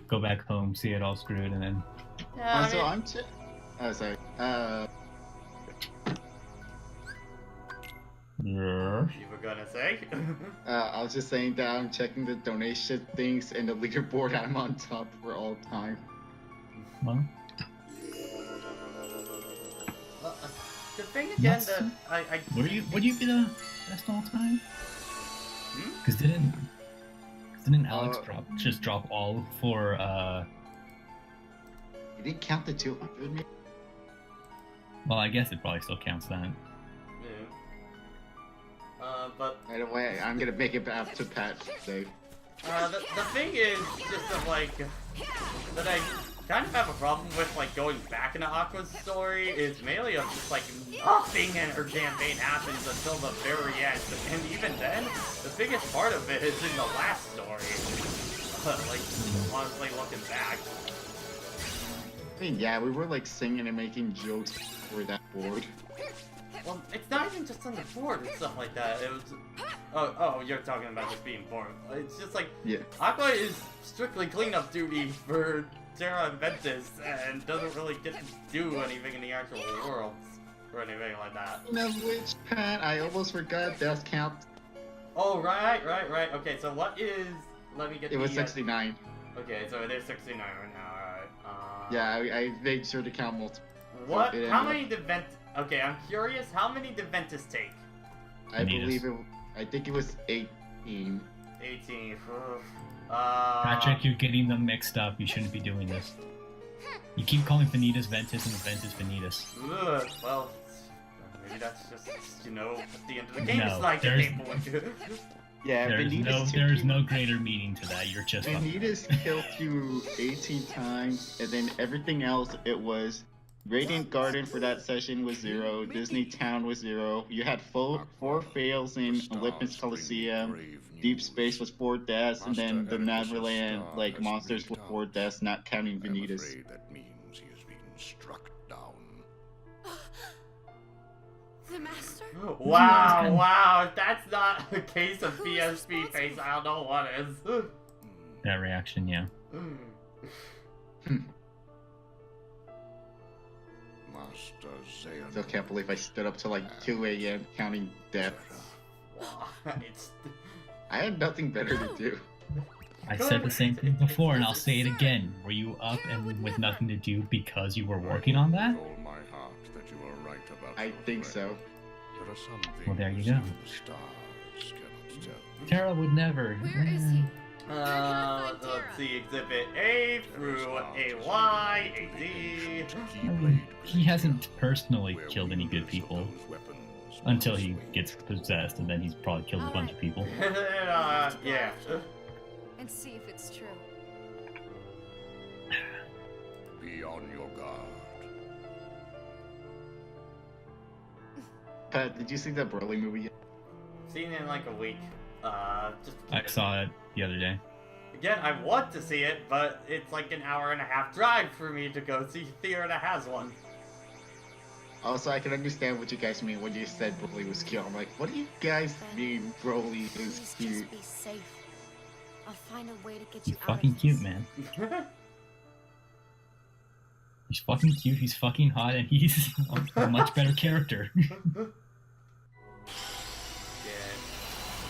go back home, see it all screwed, and then. Yeah, So I'm. Oh, sorry. Yeah. You were gonna say? I was just saying that I'm checking the donation things and the leaderboard. I'm on top for all time. Well, The thing again That's- that I would you be the best all time? Hmm? Because didn't Alex drop all for You didn't count the 200 maybe? Well, I guess it probably still counts that. yeah. But By the way, I'm gonna make it up to Pat today. the thing is just that like that I kind of have a problem with like going back into Aqua's story is mainly of just like nothing in her campaign happens until the very end, and even then, the biggest part of it is in the last story. Like honestly, looking back. I mean, yeah, we were like singing and making jokes for that board. Well, it's not even just on the board and stuff like that. It was. Oh, you're talking about just being bored. It's just like Yeah. Aqua is strictly cleanup duty for Terra and Ventus, and doesn't really get to do anything in the actual worlds or anything like that. Speaking of which, Pat, I almost forgot death count. Oh, right. Okay, so what is? Let me get. It was the, 69. Okay, so it is 69 right now. Alright. Yeah, I made sure to count multiple. What? It How ended many did Ventus? Okay, I'm curious. How many did Ventus take? I Vanitas. believe it. I think it was 18. 18. Patrick, you're getting them mixed up. You shouldn't be doing this. You keep calling Vanitas Ventus and Ventus Vanitas. Ugh, well, maybe that's just, at the end of the game, No, it's like the there's- game would. Yeah, There's no greater meaning to that. You're just fucking- Vanitas killed you 18 times, and then everything else, it was Radiant Garden for that session was 0, Disney Town was 0, you had four fails in Olympus Coliseum, Deep Space was 4 deaths, and then the Neverland, like, monsters were 4 deaths, not counting Vanitas. That means he has been struck down. The master? Wow, if that's not a case of PSP face, I don't know what is. that reaction, yeah. Master Zayan. Still can't believe I stood up till like 2 a.m. counting deaths. It's... I had nothing better to do. I said the same thing before, and I'll say it again. Were you up and with nothing to do because you were working on that? With all my heart that you are right about I your think friend. so. There are some things Well, there you go. even the stars cannot tell. Terra would never. Where is he? let's see, exhibit A through AY, AD. He hasn't personally killed any good people until he gets possessed, and then he's probably killed a bunch of people. Yeah. And see if it's true. Be on your guard. Pat, did you see that Broly movie yet? Seen it in like a week. Just I saw it the other day. again, I want to see it, but it's like an hour and a half drive for me to go see theater that has one. Also, I can understand what you guys mean when you said Broly was cute. I'm like, what do you guys mean Broly is Please cute? just be safe. I'll find a way to get He's you out fucking of cute, this. man. He's fucking cute, he's fucking hot, and he's a much better character. Yeah.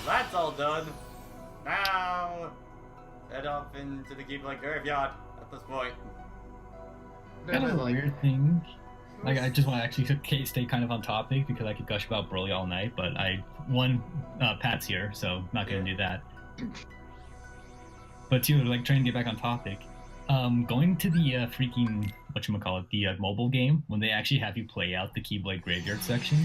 That's all done. Now, head off into the Keyblade Graveyard at this point. Kind of a weird thing. Like, I just want to actually stay kind of on topic because I could gush about Broly all night, but Pat's here, so not gonna do that. But two, like, trying to get back on topic. Going to the freaking, whatchamacallit, the mobile game, when they actually have you play out the Keyblade Graveyard section,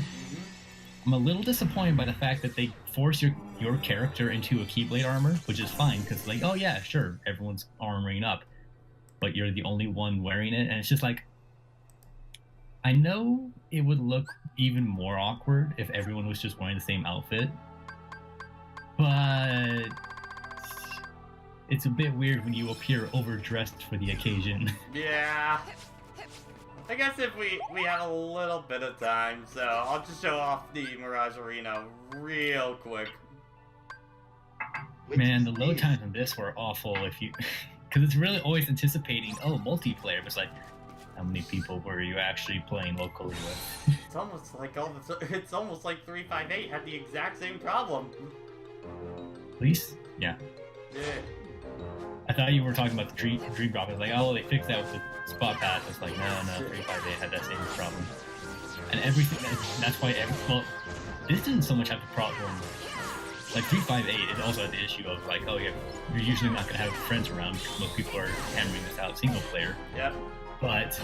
I'm a little disappointed by the fact that they force your character into a Keyblade armor, which is fine, because, like, oh yeah, sure, everyone's armoring up, but you're the only one wearing it, and it's just like, I know it would look even more awkward if everyone was just wearing the same outfit, but it's a bit weird when you appear overdressed for the occasion. Yeah. I guess if we have a little bit of time, so I'll just show off the Mirage Arena real quick. Man, the load times in this were awful. because it's really always anticipating, oh, multiplayer, but it's like, how many people were you actually playing locally with? It's almost like it's almost like 358 had the exact same problem. At least, yeah. Yeah. I thought you were talking about the dream drop. I was like, oh, they fixed that with the spot pass. It's like, no, 358 had that same problem. And everything, that's why, well, this didn't so much have the problem. Like 358 is also had the issue of like, oh yeah, you're usually not gonna have friends around because most people are hammering this out single player. Yep. But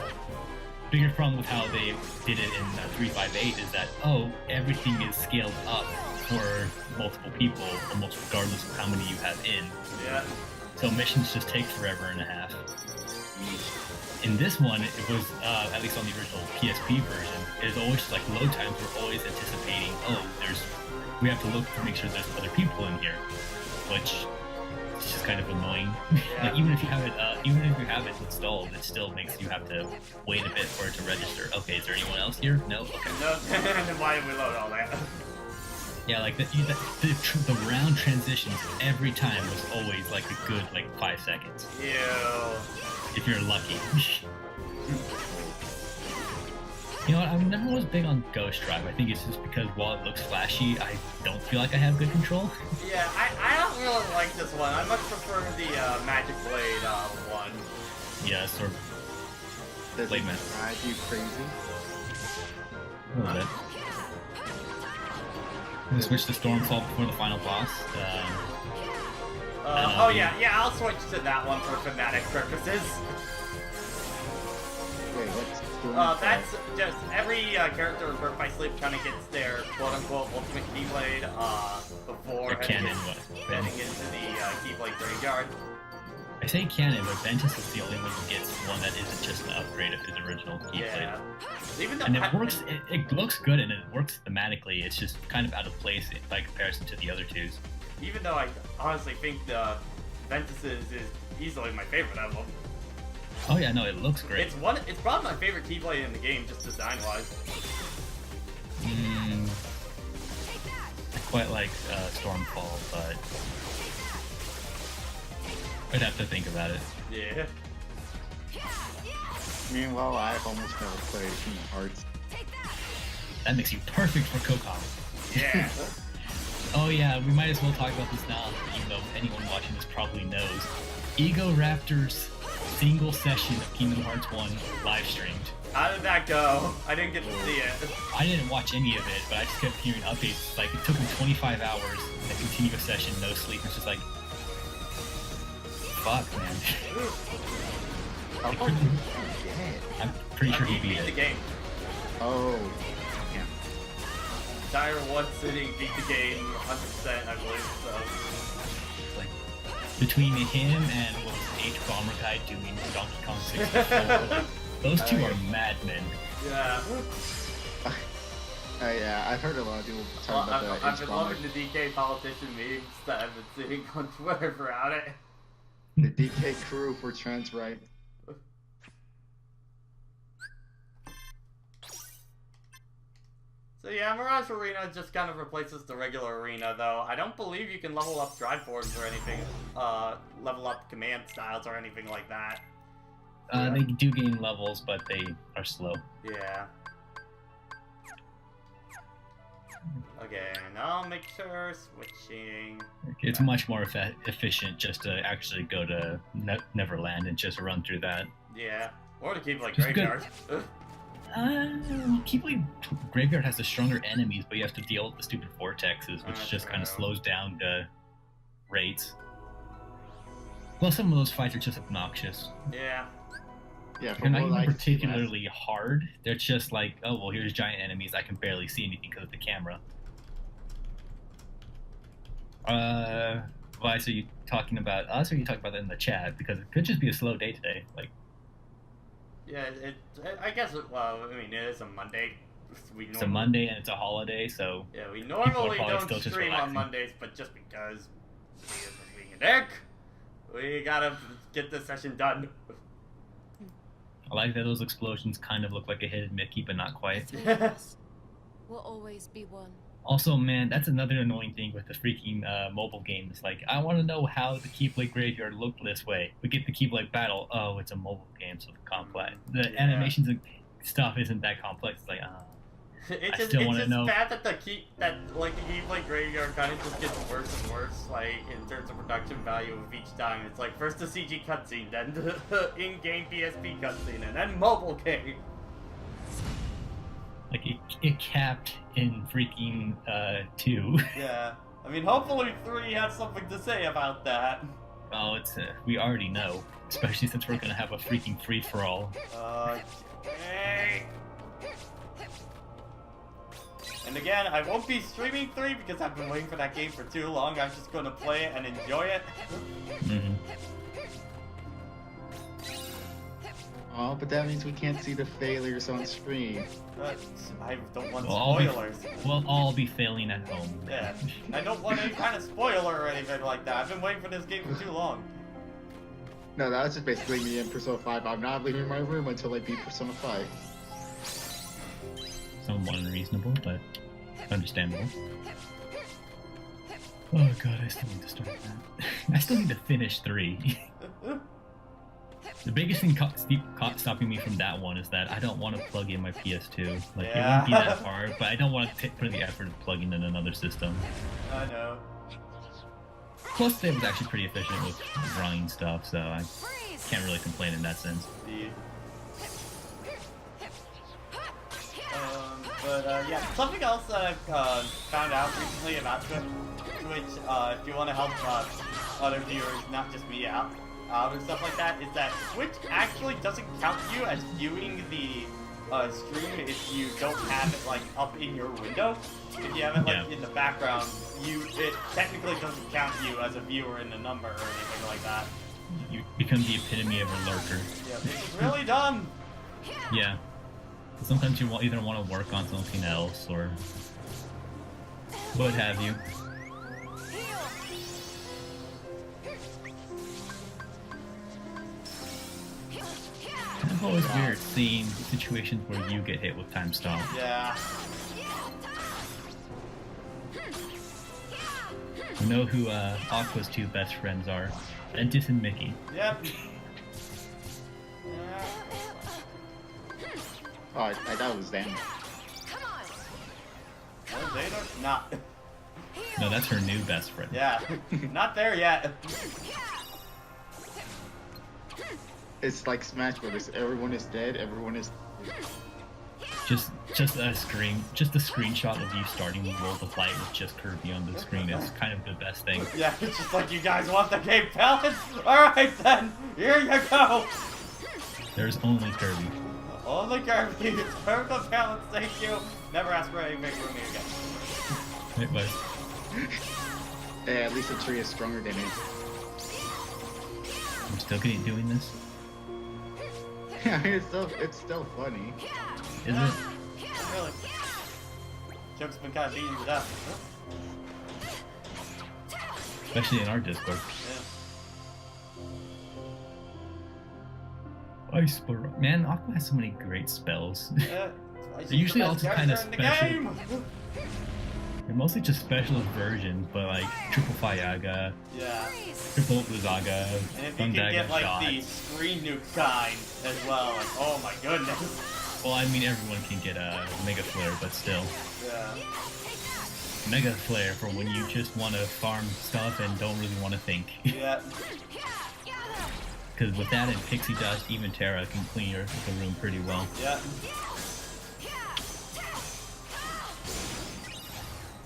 bigger problem with how they did it in 358 is that, oh, everything is scaled up for multiple people, almost regardless of how many you have in. Yeah. So missions just take forever and a half. In this one, it was, at least on the original PSP version, it was always like load times were always anticipating, oh, we have to look to make sure there's other people in here, which is just kind of annoying. Yeah. Like even if you have it installed, it still makes you have to wait a bit for it to register. Okay, is there anyone else here? No? Okay. No, then why did we load all that? Yeah, like the round transitions every time was always like a good 5 seconds. Ew. If you're lucky. You know what, I never was big on Ghost Drive. I think it's just because while it looks flashy, I don't feel like I have good control. Yeah, I don't really like this one. I much prefer the Magic Blade one. Yes, or Does Blade it Man. drive you crazy? A little bit. I'm gonna switch to Stormfall before the final boss. Oh yeah, I'll switch to that one for thematic purposes. Wait, what's That's just every character in Birth by Sleep kind of gets their quote-unquote ultimate Keyblade before heading into the Keyblade graveyard. I say canon, but Ventus is the only one who gets one that isn't just an upgrade of his original Keyblade. Yeah. Even though And it works, it looks good and it works thematically, it's just kind of out of place by comparison to the other twos. Even though I honestly think the Ventus is easily my favorite of them. Oh yeah, no, it looks great. It's probably my favorite Keyblade in the game, just design-wise. I quite like Stormfall, but I'd have to think about it. Yeah. Meanwhile, I've almost never played Kingdom Hearts. That makes you perfect for Kokon. Yeah. Oh yeah, we might as well talk about this now, even though anyone watching this probably knows. Ego Raptor's single session of Kingdom Hearts 1 live streamed. How did that go? I didn't get to see it. I didn't watch any of it, but I just kept hearing updates. Like, it took him 25 hours, a continuous session, no sleep. It's just like, fuck, man. How far did you get? I'm pretty sure he beat the it. game. Oh, yeah. Entire one sitting beat the game 100%, I believe, so. Like, between him and what was it, H Bomber Guy doing Donkey Kong 64, those two are madmen. Yeah. Yeah, I've heard a lot of people talk about the I've been loving the DK politician memes that I've been seeing on Twitter throughout it. the DK crew for trans rights. So yeah, Mirage Arena just kind of replaces the regular arena, though. I don't believe you can level up drive forms or anything, level up command styles or anything like that. They do gain levels, but they are slow. Yeah. Okay, and I'll make sure switching. It's much more efficient just to actually go to Neverland and just run through that. Yeah. Or to keep like It's good. graveyard. Keyblade Graveyard has the stronger enemies, but you have to deal with the stupid vortexes, which just kind of slows down the rates. Well, some of those fights are just obnoxious. Yeah. Yeah, They're not even like particularly hard. They're just like, oh, well, here's giant enemies. I can barely see anything because of the camera. Vice, are you talking about us, or are you talking about that in the chat? Because it could just be a slow day today. Like, Yeah, I guess, well, I mean, it is a Monday. it's a Monday and it's a holiday, so... Yeah, we people are normally probably don't still just stream on relaxing. Mondays, but just because we're being a dick, we gotta get this session done. I like that those explosions kind of look like a hidden Mickey, but not quite. Stay with us. We'll always be one. Also, man, that's another annoying thing with the freaking mobile games. Like, I want to know how the Keyblade Graveyard looked this way. We get the Keyblade Battle. Oh, it's a mobile game, so it's complex. The Yeah. animations and stuff isn't that complex. It's like, It's I still it's wanna just know. bad that the Keyblade Graveyard kind of just gets worse and worse, like in terms of production value of each time. It's like first the CG cutscene, then the in-game PSP cutscene, and then mobile game. like it capped in freaking 2. Yeah, I mean, hopefully 3 has something to say about that. Oh, it's we already know, especially since we're gonna have a freaking free for all. Okay. And again, I won't be streaming 3 because I've been waiting for that game for too long. I'm just gonna play it and enjoy it. Mm-hmm. Oh, but that means we can't see the failures on screen. But I don't want We'll all be- spoilers. We'll all be failing at home. Yeah, I don't want any kind of spoiler or anything like that. I've been waiting for this game for too long. No, that's just basically me in Persona 5. I'm not leaving my room until I beat Persona 5. Somewhat unreasonable, but understandable. Oh god, I still need to start that. I still need to finish 3. The biggest thing stopping me from that one is that I don't want to plug in my PS2. Like, it wouldn't be that hard, but I don't want to put in the effort of plugging in another system. I know. Plus, it was actually pretty efficient with drawing stuff, so I can't really complain in that sense. Indeed. Yeah, something else that I've found out recently about Twitch, if you want to help other viewers, not just me out and stuff like that, is that Twitch actually doesn't count you as viewing the stream if you don't have it like up in your window. If you have it like in the background, it technically doesn't count you as a viewer in the number or anything like that. You become the epitome of a lurker. Yeah, this is really dumb. Yeah. Sometimes you either want to work on something else or what have you. It's always weird seeing situations where you get hit with time stop. Yeah. We know who Aqua's 2 best friends are, Ventus and Mickey. Yep. Oh, I thought it was them. Well, they don't. Not. No, that's her new best friend. Yeah. Not there yet. It's like Smash Brothers. Everyone is dead. Everyone is. Just a screenshot of you starting the world of light with just Kirby on the screen is kind of the best thing. Yeah, it's just like, you guys want the game balance? Alright then, here you go! There's only Kirby. Only Kirby, turn the balance, thank you. Never ask for anything from me again. It was. Yeah, at least the tree is stronger than it. I'm still doing this. Yeah, it's still funny. Is it? Not really. Joke's been kind of beaten to death. Especially in our Discord. Yeah. Ice Barrage. Man, Aqua has so many great spells. Yeah. They're usually also kind of in the special. game. They're mostly just specialist versions, but like Triple Fayaga, Yeah. Triple Uzaga, And if you can get like the screen nuke kind as well, like, oh my goodness. Well, I mean, everyone can get a Mega Flare, but still. Yeah. Mega Flare for when you just want to farm stuff and don't really want to think. Yeah. Because with that and Pixie Dust, even Terra can clean the room pretty well. Yeah.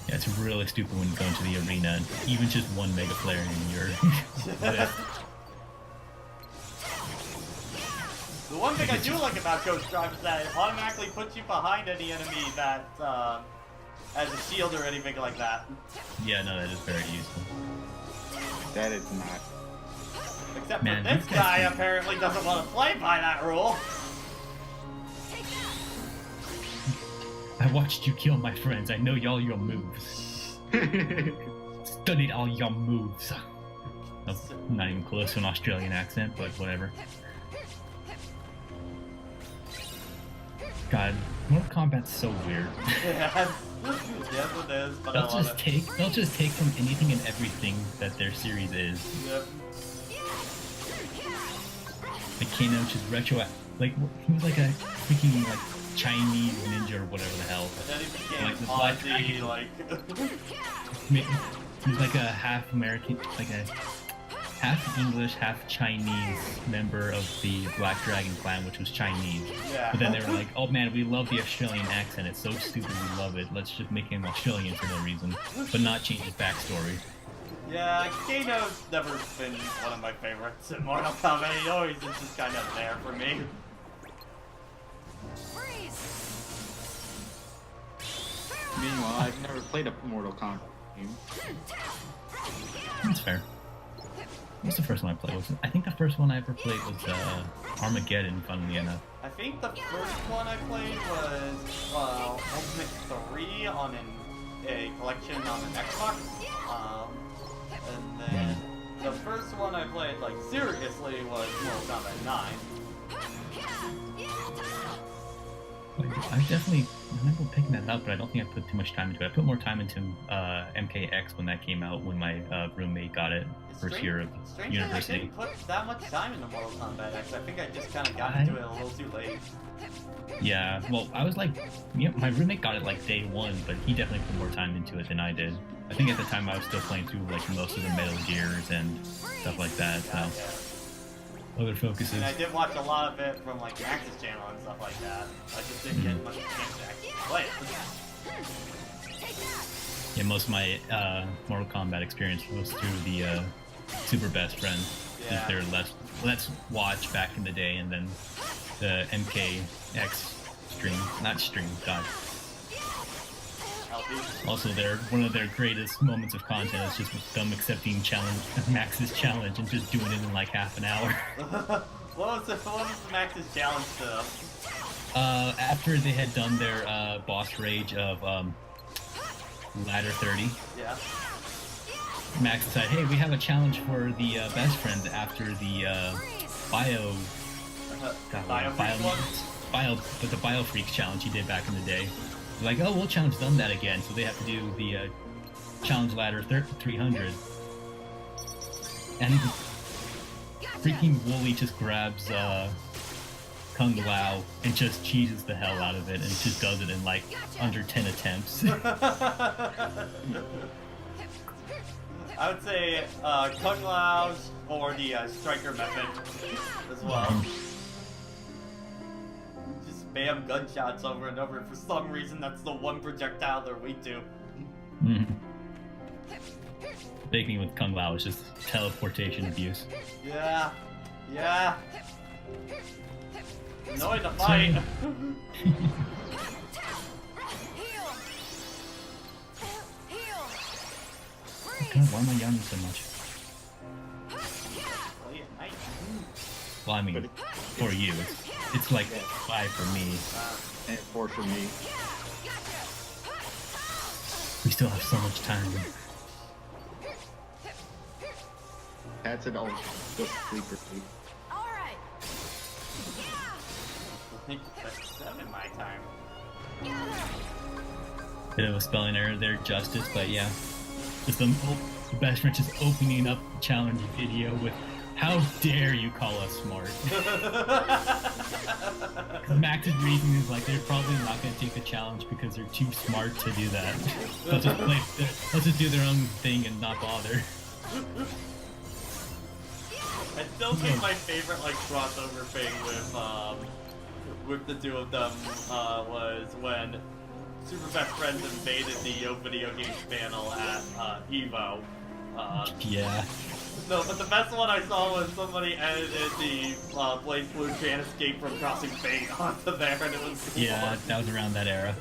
Yeah, it's really stupid when you go into the arena and even just one Mega Flare and you're... The one thing I do like about Ghost Drive is that it automatically puts you behind any enemy that has a shield or anything like that. Yeah, no, that is very useful. That is not. Except Man, for this these guys guy can- apparently doesn't want to play by that rule. I watched you kill my friends. I know all your moves. Studied all your moves. That's not even close to an Australian accent, but whatever. God, Mortal Kombat's so weird. Yes, yes it is, but I love it. They'll just take from anything and everything that their series is. Yep. Like Kano just like he was like a freaking like Chinese ninja or whatever the hell. And then he became Like the Black Ozzy, Dragon. like... He was like a half American, like a half English, half Chinese member of the Black Dragon clan, which was Chinese. Yeah. But then they were like, oh man, we love the Australian accent. It's so stupid, we love it. Let's just make him Australian for no reason, but not change his backstory. Yeah, Kano's never been one of my favorites in Mortal Kombat. He always is just kind of there for me. Meanwhile, I've never played a Mortal Kombat game. That's fair. What's the first one I played? I think the first one I ever played was Armageddon, funnily enough. I think the first one I played was Ultimate 3 on a collection on an Xbox. And then the first one I played, like, seriously was Mortal Kombat 9. I definitely remember picking that up, but I don't think I put too much time into it. I put more time into MKX when that came out, when my roommate got it first year of Strangely, university. I didn't put that much time into Mortal Kombat X. I think I just kind of got into it a little too late. Yeah, well, I was like, my roommate got it like day one, but he definitely put more time into it than I did. I think at the time I was still playing through like most of the Metal Gears and stuff like that. So other focuses. And I did watch a lot of it from like Max's channel and stuff like that. I just didn't get much chance to actually play it. Yeah, most of my Mortal Kombat experience was through the Super Best Friend. Yeah. Their Let's Watch back in the day, and then the MKX stream. Not stream, God. Also, one of their greatest moments of content is just with them accepting Max's challenge and just doing it in like half an hour. What was the Max's challenge to them? After they had done their boss rage of Ladder 30, Yeah. Max decided, hey, we have a challenge for the best friend after the the Bio Freaks challenge he did back in the day. They're like, oh, we'll challenge them that again, so they have to do the challenge ladder 300. And freaking Wooly just grabs Kung Lao and just cheeses the hell out of it, and just does it in like under 10 attempts. I would say Kung Lao's or the striker method as well. Just spam gunshots over and over. For some reason, that's the one projectile they're weak to. Big thing with Kung Lao is just teleportation abuse. Yeah. Yeah. Annoying to fight. God, why am I yawning so much? Well, I mean, for you, it's like 5 for me. And 4 for me. We still have so much time. That's an old just sleeper sleep. I think that's 7 my time. Bit of a spelling error there, Justice, but yeah. Just the best friend just opening up the challenge video with, how dare you call us smart? Max's reason is like, they're probably not going to take the challenge because they're too smart to do that. Let's just do their own thing and not bother. I still think my favorite like crossover thing with the two of them was when Super Best Friends invaded the Yo Video Games panel at EVO. Yeah. No, but the best one I saw was somebody edited the Blaze Blue Can Escape from Crossing Fate onto there, and it was cool. Yeah, that was around that era.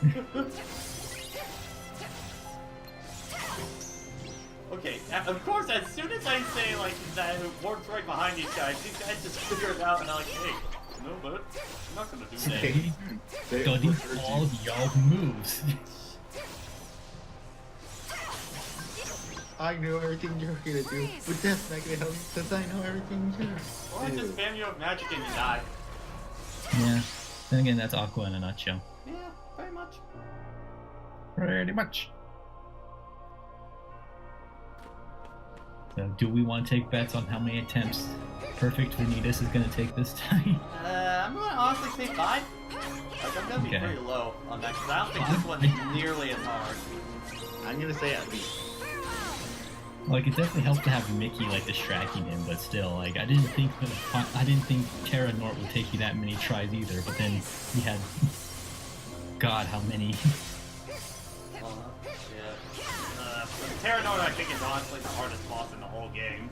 Okay, of course, as soon as I say, like, that works right behind these guys just figure it out, and I'm like, hey, no, but I'm not gonna do that. Study all y'all moves. I know everything you're gonna do, but that's not gonna help me because I know everything too. Or I just spam you with magic and you die. Yeah. Then again, that's Aqua in a nutshell. Yeah, very much. Pretty much. So, do we want to take bets on how many attempts Perfect Vanitas is going to take this time? I'm gonna honestly say 5. Like, I'm gonna be Okay. pretty low on that, because I don't think this one's nearly as hard. I'm gonna say at least. Like, it definitely helps to have Mickey like distracting him, but still, like, I didn't think Terra Nort would take you that many tries either. But then he had, God, how many? Yeah. Terra Nord, I think, is honestly the hardest boss in the whole game.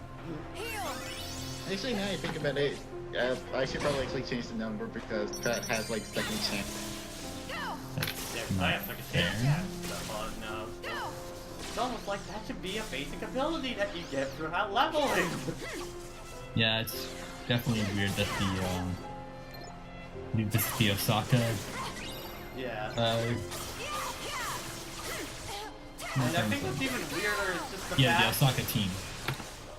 Actually, now you think about it, I should probably actually change the number because Pat has like second chance. Yeah, I have like a chance. No. It's almost like that should be a basic ability that you get throughout leveling. Yeah, it's definitely weird that the Osaka. Yeah. And And I think what's even weirder is just the the fact... Osaka team. I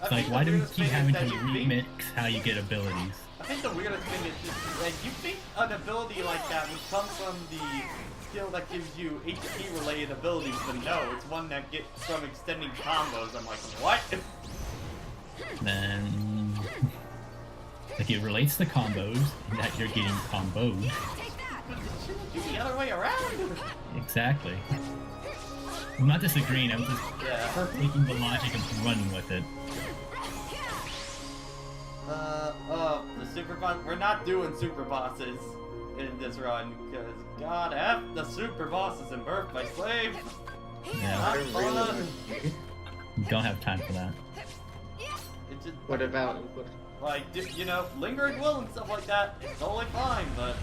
It's think like, the why do we weirdest keep thing is having to that you think- remix how you get abilities? I think the weirdest thing is just that you think an ability like that would come from the skill that gives you HP related abilities, but no, it's one that gets from extending combos. I'm like, what? Then, like, it relates to combos that you're getting comboed. But it shouldn't be the other way around. Exactly. I'm not disagreeing. I'm just Yeah. taking the logic and running with it. The super boss. We're not doing super bosses in this run because God F the super bosses in Birth by Slave. Yeah, Not fun. we don't have time for that. It just What about? like you know, lingering will and stuff like that. It's totally fine, but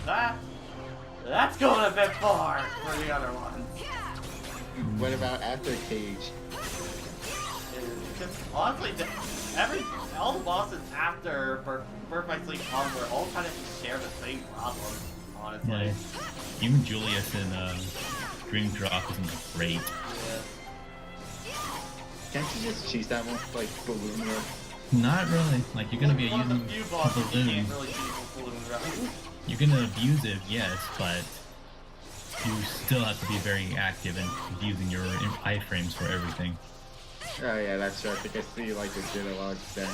that's going a bit far for the other ones. What about after Cage? Because honestly, all the bosses after Birth by Sleep onward all kind of share the same problem. Honestly. Yeah. Even Julius in Dream Drop isn't great. Yeah. Can't you just choose that one like balloon rope? Not really. Like, you're gonna be One of the using few a bosses you balloon. can't really choose with balloon round. You're gonna abuse it, yes, but you still have to be very active in using your iframes for everything. Oh yeah, that's true. I think I see like the dialogue then.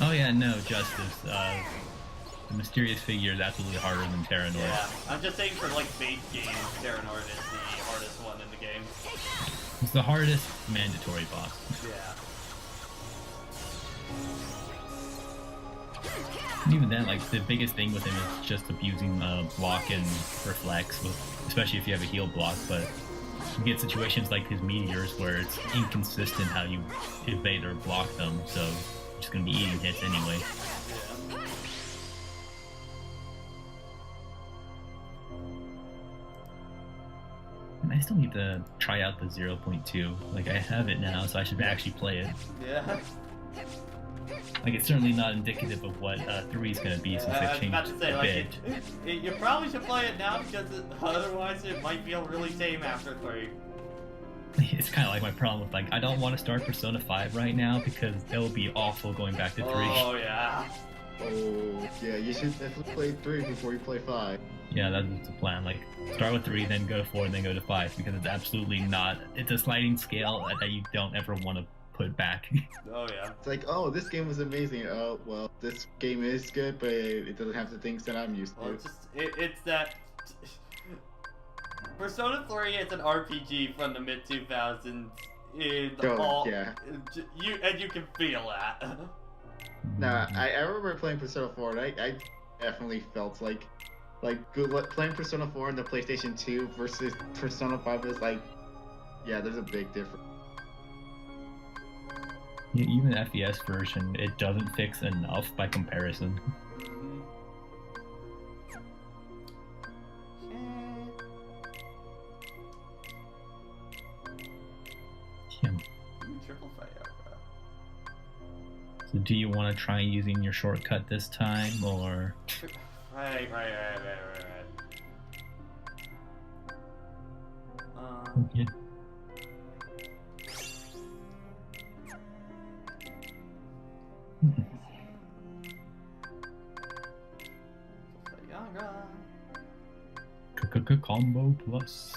Oh yeah, no, Justice. The mysterious figure is absolutely harder than Terra Nord. Yeah, I'm just saying for like base games, Terra Nord is the hardest one in the game. It's the hardest mandatory boss. Yeah. And even then, like, the biggest thing with him is just abusing block and reflex, especially if you have a heal block, but you get situations like his meteors where it's inconsistent how you evade or block them, so you're just gonna be eating hits anyway. Yeah. And I still need to try out the 0.2. Like, I have it now, so I should actually play it. Yeah. Like, it's certainly not indicative of what 3 is gonna be since I they've was changed about to say, a like, bit. you probably should play it now because otherwise it might feel really tame after 3. It's kind of like my problem with, like, I don't want to start Persona 5 right now because it will be awful going back to 3. Oh yeah. Oh yeah, you should definitely play 3 before you play 5. Yeah, that's the plan. Like, start with 3, then go to 4, and then go to 5, because it's absolutely not. It's a sliding scale that you don't ever want to put back. Oh yeah. It's like, oh, this game was amazing. Oh well, this game is good, but it doesn't have the things that I'm used Well, to. it's just it's that Persona 3 is an RPG from the mid 2000s. In the Oh, yeah. You can feel that. Nah, I remember playing Persona 4, and I definitely felt like playing Persona 4 on the PlayStation 2 versus Persona 5 was like, yeah, there's a big difference. Yeah, even the FES version, it doesn't fix enough by comparison. Yeah. Triple fire. So do you want to try using your shortcut this time, or? Right. Yeah. Saga Combo Plus.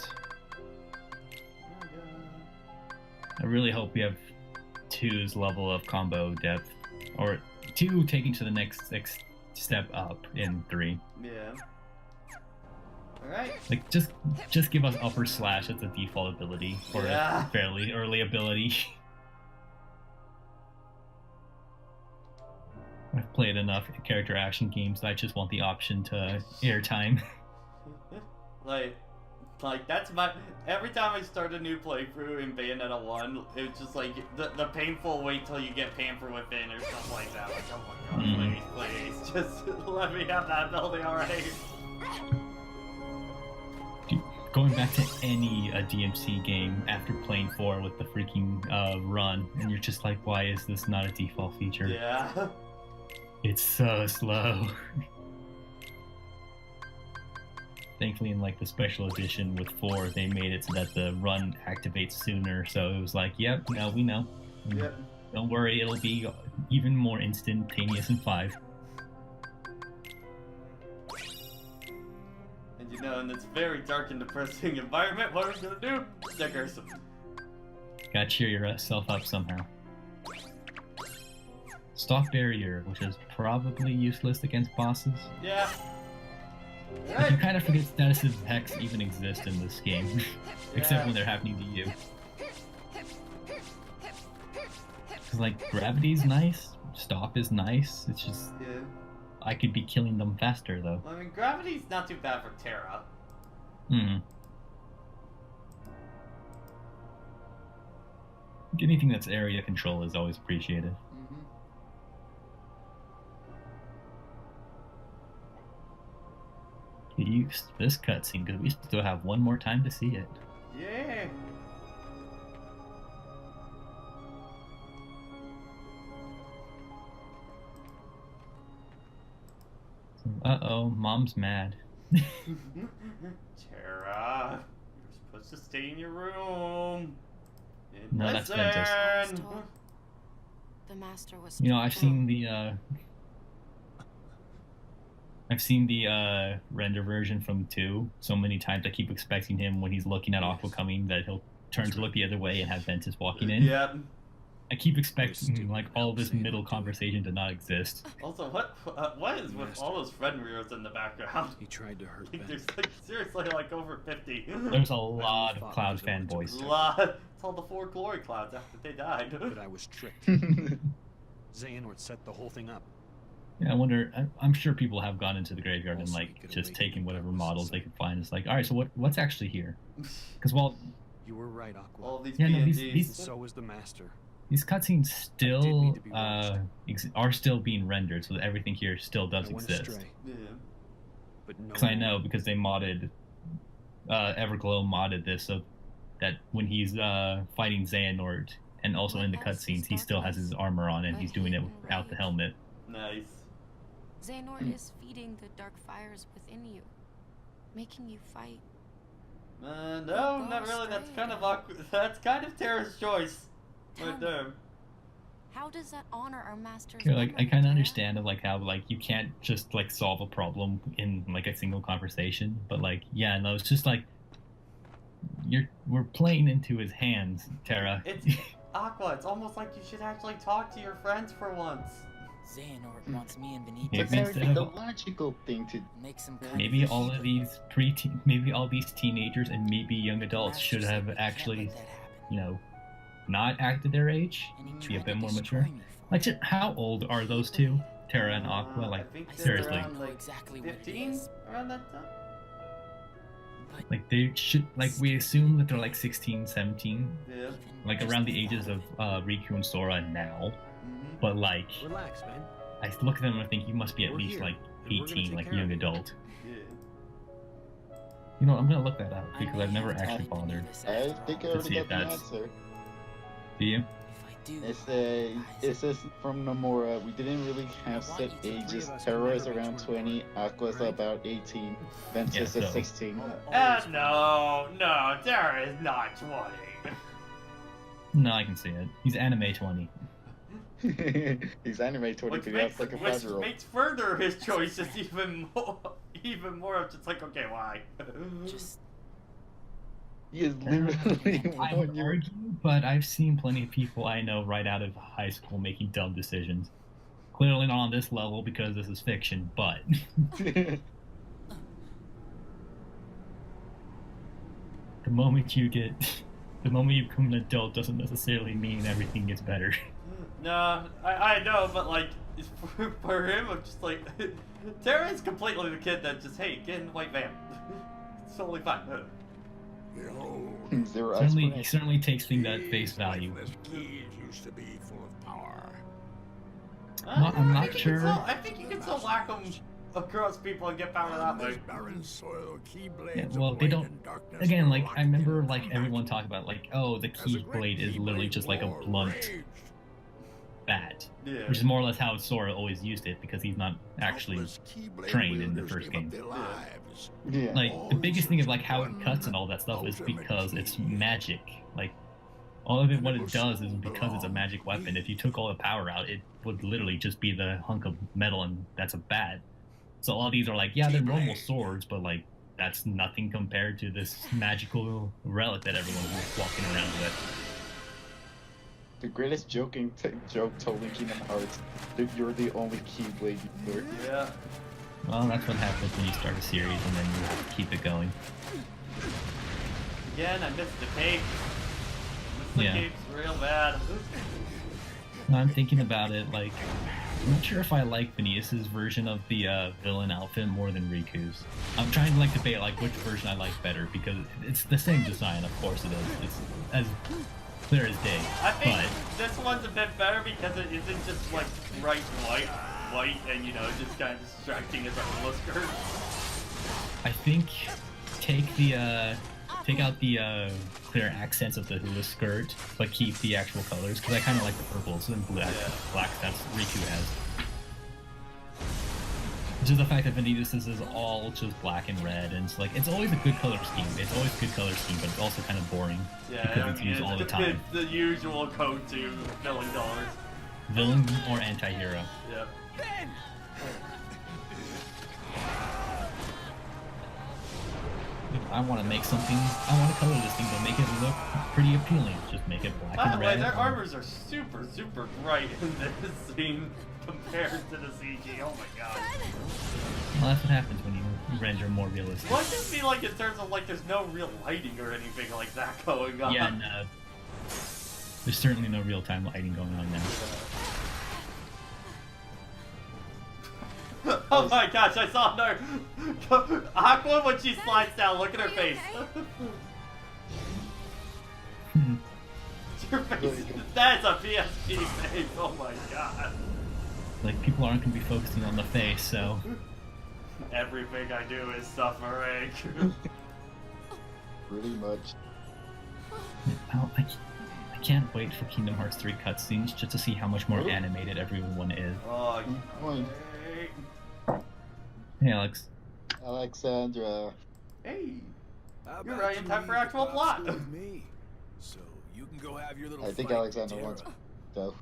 I really hope we have 2's level of combo depth, or 2 taking to the next step up in 3. Yeah. Alright. Like, just give us upper slash as a default ability, or Yeah. a fairly early ability. I've played enough character action games that I just want the option to airtime. like that's my... Every time I start a new playthrough in Bayonetta 1, it's just like the painful wait till you get Pamper Within or something like that. Like, oh my god, please, just let me have that ability already. Going back to any DMC game after playing 4 with the freaking run, and you're just like, why is this not a default feature? Yeah. It's so slow. Thankfully, in like the special edition with 4, they made it so that the run activates sooner. So it was like, yep, now we know. Yep. Don't worry, it'll be even more instantaneous in 5. And you know, in this very dark and depressing environment, what are we gonna do? Stickers. Gotta cheer yourself up somehow. Stock barrier, which is probably useless against bosses. Yeah. But you kind of forget statuses of hex even exist in this game, except when they're happening to you. Cause like gravity's nice, stop is nice. It's just I could be killing them faster though. I mean, gravity's not too bad for Terra. Anything that's area control is always appreciated. Use this cutscene because we still have one more time to see it. Yeah. Uh-oh, Mom's mad. Terra, you're supposed to stay in your room. No, that's Ventus. The master was. You know, I've seen the render version from 2 so many times. I keep expecting him when he's looking at Aqua coming that he'll turn to look the other way and have Ventus walking in. Yep. I keep expecting like all this middle conversation to not exist. Also, what is with all those Fenrir's in the background? He tried to hurt Like, there's Ventus. like seriously like over 50. There's a lot of Cloud fanboys. A lot. It's all the 4 glory clouds after they died. But I was tricked. Xehanort set the whole thing up. Yeah, I wonder. I'm sure people have gone into the graveyard and Also, like he could just awaken taken whatever darkness models they inside. could find. It's like, all right, so what's actually here? Because well, You were right, Aqua. All these Yeah, no, PNGs. these- So was the master. these cutscenes still mean to be rushed. are still being rendered, so that everything here still does I went exist. astray, Yeah. but no. Because I know, because they modded, Everglow modded this so that when he's fighting Xehanort and also in the cutscenes, he still has his armor on and he's doing it without the helmet. Nice. Xehanort is feeding the dark fires within you, making you fight. No, not really. That's kind of awkward. That's kind of Terra's choice, right there. How does that honor our master's Yeah, like I memory, kind of Terra? understand of like how like you can't just like solve a problem in like a single conversation, but like yeah, no, it's just like we're playing into his hands, Terra. It's Aqua. It's almost like you should actually talk to your friends for once. Xehanort wants me and Benito Yeah, But to instead Mary, of- the logical thing to make some kind Maybe of all of these maybe all these teenagers and maybe young adults should have actually, you know, not acted their age, be a bit more mature. Like, just, how old are those two, Terra and Aqua? I Like, think they're seriously, around like exactly what it 15 is. around that time. like they should like we assume that they're like 16, 17, Yeah. like around the ages of Riku and Sora now. Mhm. But like, Relax, man. I look at them and I think you must be at We're least here, like and we're gonna 18, take like care of young you. adult. Yeah. You know, I'm gonna look that up I because may I've never have actually to do bothered. this I after think I all. Let's see already if got the that's- answer. Do you? If I do, It says from Nomura, we didn't really have I set want you to ages. three of us Terra is remember around which one 20, Aqua's right? about 18, Ventus Yeah, is so- 16. No, Terra is not 20. No, I can see it. He's anime 20. He's anime 20, Which but he acts like a which 5-year-old. makes further his choices even more, even more. Just like, okay, why? Just He is literally I would argue, but I've seen plenty of people I know right out of high school making dumb decisions. Clearly not on this level because this is fiction, but the moment you become an adult doesn't necessarily mean everything gets better. No, I know, but like, for him, I'm just like, Terra is completely the kid that just, hey, get in the white van. It's totally fine. Behold, Zero He explanation. certainly takes things at face value. this key used to be full of power. I'm not sure. I think you can still whack them across people and get power that way. This barren soil, keyblades Yeah, of well, they light don't. and darkness Again, were like I locked remember, in like one everyone magic. talking about, like, oh, the As the great Keyblade is literally just like a Keyblade blunt War bat, Yeah. which is more or less how Sora always used it because he's not raged. actually Countless Keyblade trained in the wielders first gave game. up their lives. Yeah. like the biggest thing is like how it cuts and all that stuff is because it's magic. Like all of it, what it does is because it's a magic weapon. If you took all the power out, it would literally just be the hunk of metal, and that's a bat. So all these are like, yeah, they're normal swords, but like that's nothing compared to this magical relic that everyone's walking around with. The greatest joke told in Kingdom Hearts that you're the only Keyblade user. Yeah. Well, that's what happens when you start a series and then you have to keep it going. Again, I missed the cape. Missed the Yeah. capes real bad. I'm thinking about it, like, I'm not sure if I like Venus's version of the villain outfit more than Riku's. I'm trying to like debate like which version I like better because it's the same design, of course it is. It's as clear as day. I think But this one's a bit better because it isn't just like bright white and you know just kind of distracting as a hula skirt. I think take out the clear accents of the hula skirt, but keep the actual colors because I kind of like the purples and blacks that Riku has. Just the fact that Ventus is all just black and red, and it's like it's always a good color scheme. It's always a good color scheme, but it's also kind of boring Yeah, because I it's mean, used all the it's time. the usual go-to villain dollars. Villain or anti-hero. Yep. If I want to make something, I want to color this thing, but make it look pretty appealing. Just make it black By the and way, red. their armors are super bright in this scene compared to the CG. Oh my god. Well, that's what happens when you render more realistic. Well, I just feel like in terms of like there's no real lighting or anything like that going on. Yeah, no. There's certainly no real-time lighting going on now. Oh my gosh, I saw her. Aqua when she slides down, look at her face. Your face, that's a PSP face, oh my god. Like, people aren't going to be focusing on the face, so... Everything I do is suffering. Pretty much. I can't wait for Kingdom Hearts 3 cutscenes just to see how much more animated everyone is. Oh, Point. Hey, Alex. Alexandra. hey. How You're about right in you time for leave actual the plot. box with me, so you can go have your little I think fight Alexandra with wants Terra. go.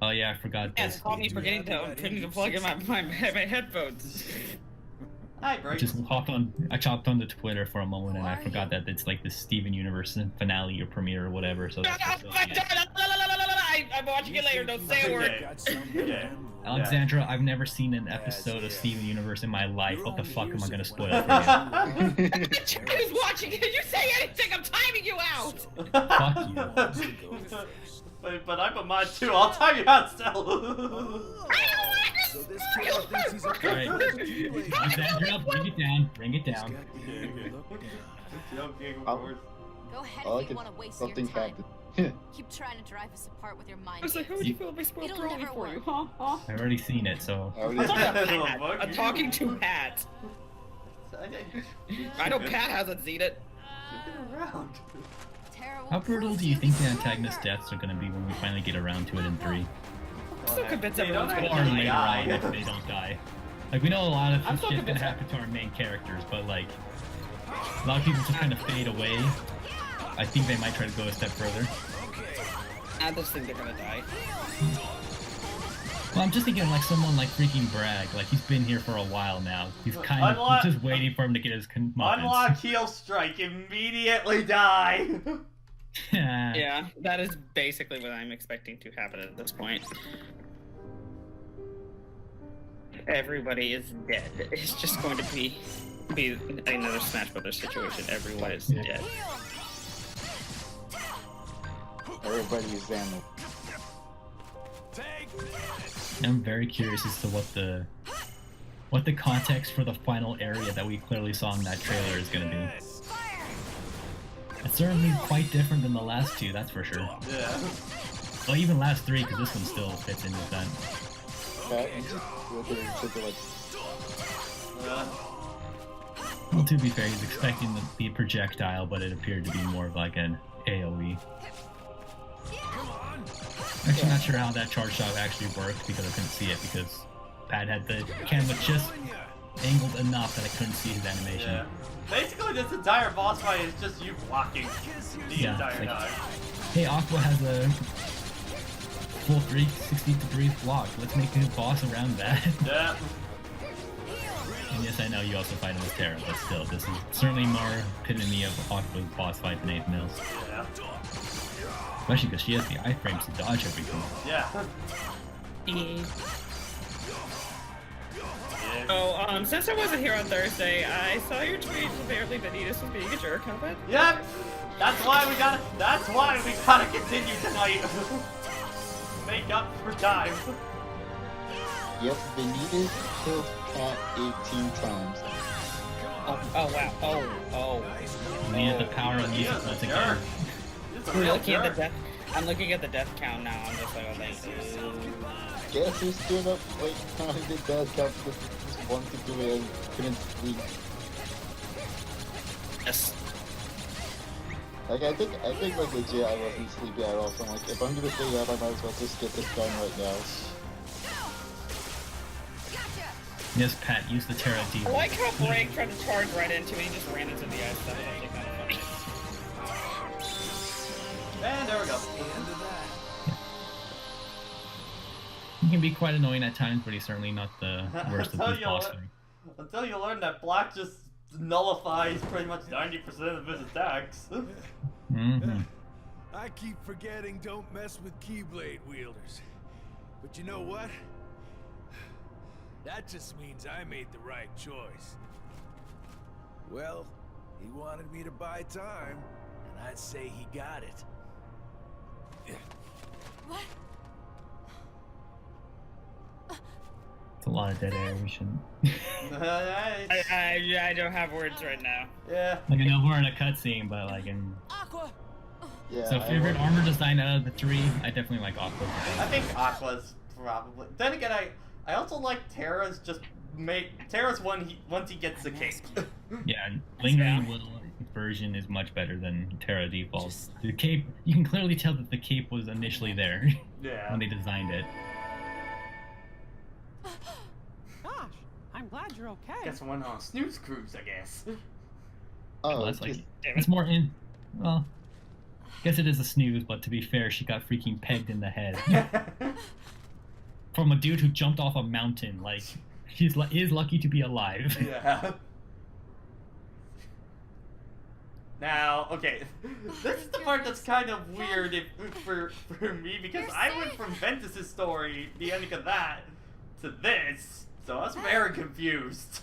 Oh yeah, I forgot Yes, this. call me forgetting to plug in my headphones. Hi, I Break. just I chopped on the Twitter for a moment and I forgot that it's like the Steven Universe finale or premiere or whatever, so that's I'm watching it later, don't say a word. Got some Yeah. Alexandra, I've never seen an episode of Steven Universe in my life. What the fuck am I gonna spoil for The chick who's watching it, you say anything, I'm timing you out! you? Fuck you. But I'm a mod too, I'll time you out still. So this kid thinks he's a Alright. Alexandra, bring it down. Bring it down. Joking, of Oh. course. Go ahead I if like you it. want to waste Something your time. happened. Keep trying to drive us apart with your mind I was like, how games. would you feel if I spoiled It'll Broly never for you, work. huh? I've already seen it, so... I already I'm talking to Little Pat. bug. I'm talking to Pat. I know Pat hasn't seen it. Around. Terra will How brutal prove do you to think the be antagonist deaths are gonna be when we finally get around to it in 3? I'm still convinced They don't everyone's Or gonna actually later die. on if they don't die. Like, we know a lot of I'm still shit's gonna convinced- happen to our main characters, but like... A lot of people just kind of fade away. I think they might try to go a step further. I just think they're gonna die. Well, I'm just thinking like someone like freaking Bragg. Like he's been here for a while now. He's kind of just waiting for him to get his comeuppance. Unlock Heel Strike, immediately die. Yeah, that is basically what I'm expecting to happen at this point. Everybody is dead. It's just going to be another Smash Brothers situation. Everyone is dead. Everybody is Xander. I'm very curious as to what the context for the final area that we clearly saw in that trailer is going to be. It's certainly quite different than the last two, that's for sure. Yeah. Well, even last three, because this one still fits in with that. Well, to be fair, he's expecting the projectile, but it appeared to be more of like an AoE. Actually, not sure how that charge shot actually worked because I couldn't see it because Pat had the camera just angled enough that I couldn't see his animation. Yeah. Basically, this entire boss fight is just you blocking the entire time. Hey, Aqua has a full 360-degree block. Let's make a boss around that. Yeah. And yes, I know you also fight him with Terra, but still, this is certainly more epitome of Aqua's boss fight than anything else. Yeah. Especially because she has the iframes to dodge everything. Yeah. Oh, since I wasn't here on Thursday, I saw your tweet. Apparently, Ventus was being a jerk. How bad? Yep. That's why we gotta continue tonight. Make up for time. Yep, Ventus killed Pat 18 times. Oh wow. Oh. We need the power of music once again. I'm looking at the death count now. I'm just like, oh, thank you. Guess who stood up right now in the death count because he just wanted to do it and couldn't sleep. Yes. Like I think like legit I wasn't sleepy at all, so I'm like, if I'm gonna stay up I might as well just get this done right now. Yes, Pat, use the Terra D. I like how Break tried to charge right into me and just ran into the ice. That was actually kind of funny. And there we go. He can be quite annoying at times, but he's certainly not the worst of his boss fight. Until you learn that block just nullifies pretty much 90% of his attacks. Mm-hmm. I keep forgetting don't mess with Keyblade wielders. But you know what? That just means I made the right choice. Well, he wanted me to buy time, and I'd say he got it. What? It's a lot of dead air, we shouldn't. I don't have words right now. Yeah. Like, I know we're in a cutscene, but like in... Aqua! Yeah. So favorite armor design out of the three, I definitely like Aqua. I think Aqua's probably... Then again, I also like Terra's Terra's once he gets the cape. Yeah, Lingering Will version is much better than Terra default. The cape, you can clearly tell that the cape was initially there Yeah. when they designed it. Gosh, I'm glad you're okay. Guess I went on a snooze cruise, I guess. Oh, That's like, it's more in... Well, I guess it is a snooze, but to be fair, she got freaking pegged in the head. From a dude who jumped off a mountain, like, he is lucky to be alive. Yeah. Now, okay, this is the part that's kind of weird for me, because I went from Ventus' story, the ending of that, to this, so I was very confused.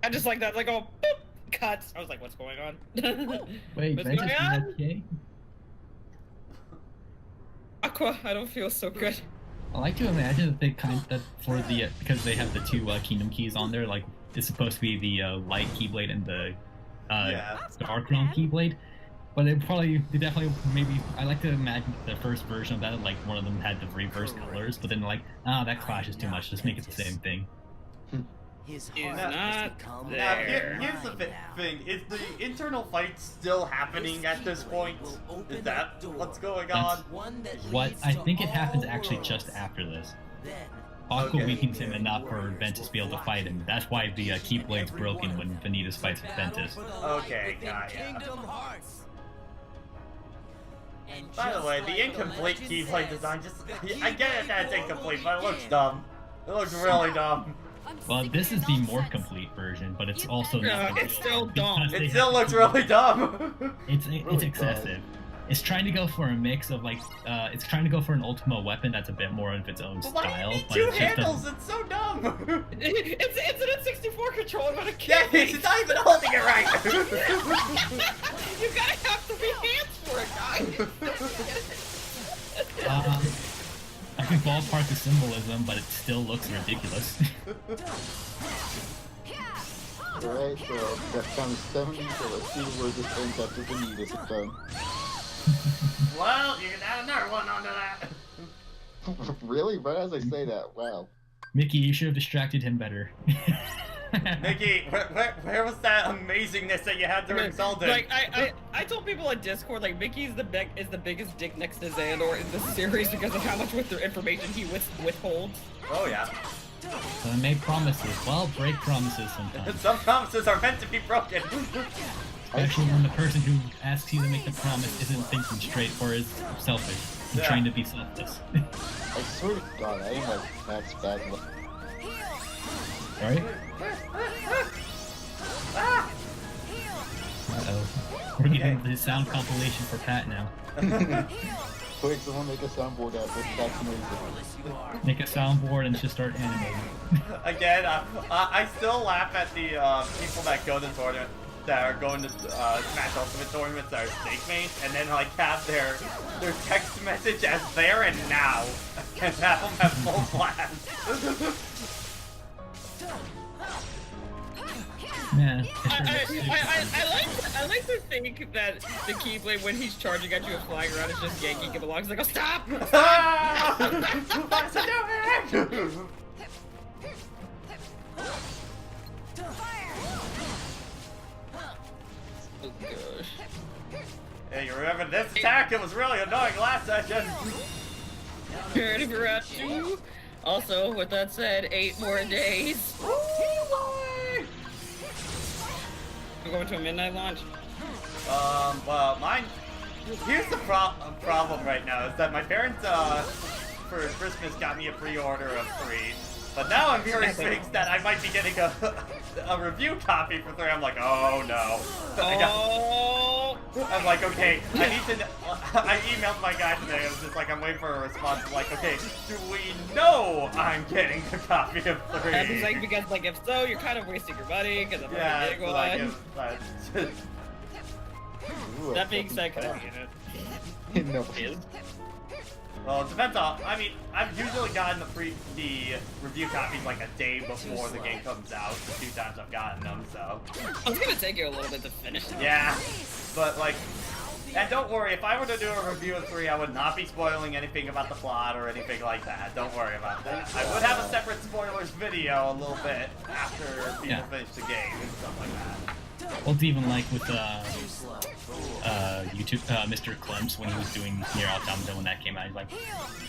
I just like that, like, oh, boop, cuts. I was like, what's going on? Wait, What's Ventus going is on? okay? Aqua, I don't feel so good. I like to imagine that they for the because they have the two Kingdom Keys on there, like it's supposed to be the light Keyblade and the dark realm Keyblade, but they definitely maybe I like to imagine the first version of that, like one of them had the reverse colors, but then like that clashes too much. Just make it the same thing. His He's heart not has become Now, there. here's the thing, is the internal fight still happening at this point? Is that what's going on? What I think it happens actually just after this. Aqua weakens him enough for Ventus to be able to fight him. That's why the Keyblade's broken when Ventus fights with Ventus. Okay, got ya. By the way, the incomplete keyblade design I get it that it's incomplete, but it looks dumb. It looks really dumb. Well, this is the more complete version, but it's also not. It's still dumb. It still looks really dumb. It's excessive. It's trying to go for a mix of like, it's trying to go for an Ultima weapon that's a bit more of its own style. But But two it's just handles, it's so dumb. It's an N64 controller, but a Yeah, kid. it's not even holding it right. You gotta have 3 hands for it, guys. I can ballpark the symbolism, but it still looks ridiculous. Alright, so that comes 70, so let's see where this ends after the need is done. Well, you can add another one onto that. Really? Right as I say that, wow. Mickey, you should have distracted him better. Mickey, where was that amazingness that you had to insult him? Like I told people on Discord, like Mickey is the biggest dick next to Xehanort in this series because of how much with their information he withholds. Oh yeah. So they make promises. Well, break promises sometimes. Some promises are meant to be broken. Especially when the person who asks you to make the promise isn't thinking straight or is selfish and trying to be selfless. I swear to God, I am like that's bad. Alright? Uh-oh. We're getting the sound compilation for Pat now. Quick, someone make a soundboard out of this. That's amazing. Make a soundboard and just start animating. Again, I still laugh at the people that go to tournament, that are going to Smash Ultimate tournaments that are stake mates, and then like have their text message as there and now, and have them have full blast. Yeah. I like to think that the Keyblade, when he's charging at you and flying around, is just yanking him along. He's like, oh, stop! What's it doing? Oh gosh. Hey, you remember this attack? It was really annoying last session. Ready for round 2? Also, with that said, 8 more days. We're going to a midnight launch. Well, here's the problem right now is that my parents, for Christmas got me a pre-order of 3, but now I'm hearing things that I might be getting a review copy for 3. I'm like, oh no. I'm like, okay, I need to. I emailed my guy today. I was just like, I'm waiting for a response. I'm like, okay, do we know I'm getting a copy of 3? And he's like, because like if so, you're kind of wasting your money because I'm already getting one. That being said, can I get it? No. Well, it depends on. I mean, I've usually gotten the review copies like a day before the game comes out. The 2 times I've gotten them, so. It's gonna take you a little bit to finish it. Yeah, but like, and don't worry, if I were to do a review of 3, I would not be spoiling anything about the plot or anything like that. Don't worry about that. I would have a separate spoilers video a little bit after people finish the game and stuff like that. Well, it's even like with YouTube, Mr. Clemps, when he was doing Nier Automata when that came out, he's like,